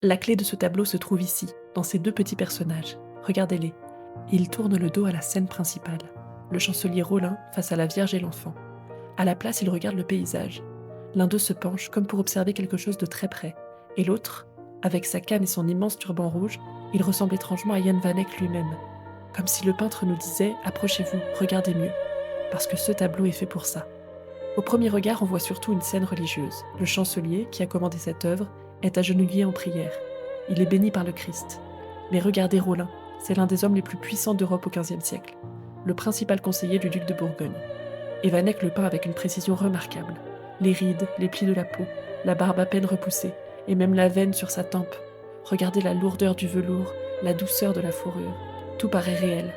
La clé de ce tableau se trouve ici, dans ces deux petits personnages. Regardez-les. Ils tournent le dos à la scène principale. Le chancelier Rollin face à la Vierge et l'enfant. À la place, ils regardent le paysage. L'un d'eux se penche comme pour observer quelque chose de très près. Et l'autre, avec sa canne et son immense turban rouge, il ressemble étrangement à Jan van Eyck lui-même. Comme si le peintre nous disait « Approchez-vous, regardez mieux », parce que ce tableau est fait pour ça. Au premier regard, on voit surtout une scène religieuse. Le chancelier, qui a commandé cette œuvre, est agenouillé en prière. Il est béni par le Christ. Mais regardez Rollin, c'est l'un des hommes les plus puissants d'Europe au XVe siècle, le principal conseiller du duc de Bourgogne. Et Van Eyck le peint avec une précision remarquable. Les rides, les plis de la peau, la barbe à peine repoussée, et même la veine sur sa tempe. Regardez la lourdeur du velours, la douceur de la fourrure. Tout paraît réel.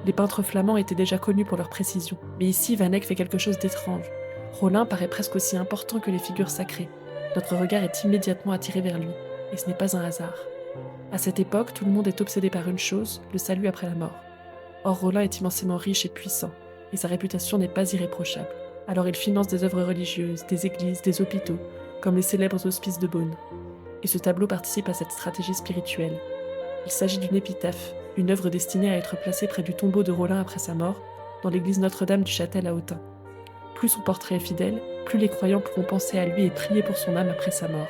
Les peintres flamands étaient déjà connus pour leur précision, mais ici Van Eyck fait quelque chose d'étrange. Rollin paraît presque aussi important que les figures sacrées. Notre regard est immédiatement attiré vers lui, et ce n'est pas un hasard. À cette époque, tout le monde est obsédé par une chose, le salut après la mort. Or Rollin est immensément riche et puissant, et sa réputation n'est pas irréprochable. Alors il finance des œuvres religieuses, des églises, des hôpitaux, comme les célèbres hospices de Beaune. Et ce tableau participe à cette stratégie spirituelle. Il s'agit d'une épitaphe, une œuvre destinée à être placée près du tombeau de Rollin après sa mort, dans l'église Notre-Dame du Châtel à Autun. Plus son portrait est fidèle, plus les croyants pourront penser à lui et prier pour son âme après sa mort.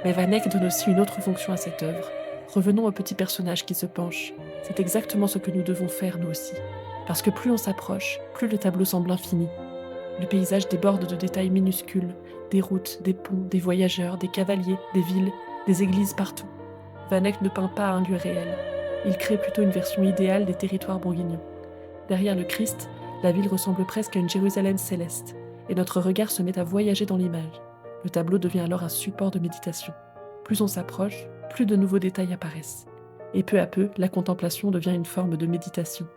Mais Van Eyck donne aussi une autre fonction à cette œuvre. Revenons au petit personnage qui se penche. C'est exactement ce que nous devons faire, nous aussi. Parce que plus on s'approche, plus le tableau semble infini. Le paysage déborde de détails minuscules, des routes, des ponts, des voyageurs, des cavaliers, des villes, des églises partout. Van Eyck ne peint pas un lieu réel. Il crée plutôt une version idéale des territoires bourguignons. Derrière le Christ, la ville ressemble presque à une Jérusalem céleste, et notre regard se met à voyager dans l'image. Le tableau devient alors un support de méditation. Plus on s'approche, plus de nouveaux détails apparaissent. Et peu à peu, la contemplation devient une forme de méditation.